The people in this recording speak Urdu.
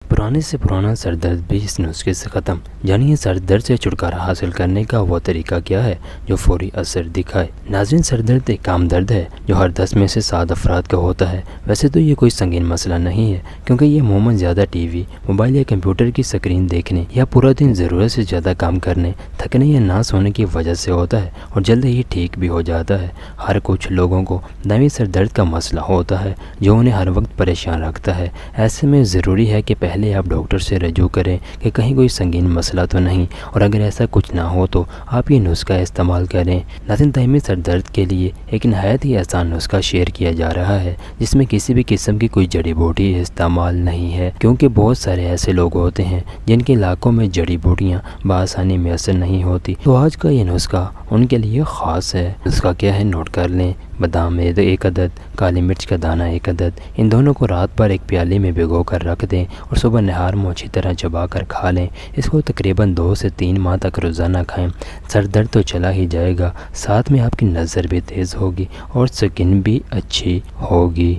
پرانے سے پرانا سر درد بھی اس نسخے سے ختم۔ جانیے سر درد سے چھٹکارا حاصل کرنے کا وہ طریقہ کیا ہے جو فوری اثر دکھائے۔ ناظرین، سر درد ایک عام درد ہے جو ہر 10 میں سے 7 افراد کا ہوتا ہے۔ ویسے تو یہ کوئی سنگین مسئلہ نہیں ہے، کیونکہ یہ عموماً زیادہ ٹی وی، موبائل یا کمپیوٹر کی سکرین دیکھنے یا پورا دن ضرورت سے زیادہ کام کرنے، تھکنے یا نہ سونے کی وجہ سے ہوتا ہے، اور جلد ہی ٹھیک بھی ہو جاتا ہے۔ ہر کچھ لوگوں کو دائمی سر درد کا مسئلہ ہوتا ہے جو انہیں ہر وقت پریشان رکھتا ہے۔ ایسے میں ضروری ہے کہ پہلے آپ ڈاکٹر سے رجوع کریں کہ کہیں کوئی سنگین مسئلہ تو نہیں، اور اگر ایسا کچھ نہ ہو تو آپ یہ نسخہ استعمال کریں۔ ناظرین، دائمی سر درد کے لیے ایک نہایت ہی آسان نسخہ شیئر کیا جا رہا ہے جس میں کسی بھی قسم کی کوئی جڑی بوٹی استعمال نہیں ہے، کیونکہ بہت سارے ایسے لوگ ہوتے ہیں جن کے علاقوں میں جڑی بوٹیاں بآسانی میسر نہیں ہوتی، تو آج کا یہ نسخہ ان کے لیے خاص ہے۔ نسخہ کیا ہے، نوٹ کر لیں۔ بادام 1 عدد، کالی مرچ کا دانہ 1 عدد، ان دونوں کو رات بھر ایک پیالے میں بھگو کر رکھ دیں اور صبح نہار منہ اچھی طرح چبا کر کھا لیں۔ اس کو تقریباً 2 سے 3 ماہ تک روزانہ کھائیں۔ سر درد تو چلا ہی جائے گا، ساتھ میں آپ کی نظر بھی تیز ہوگی اور سکن بھی اچھی ہوگی۔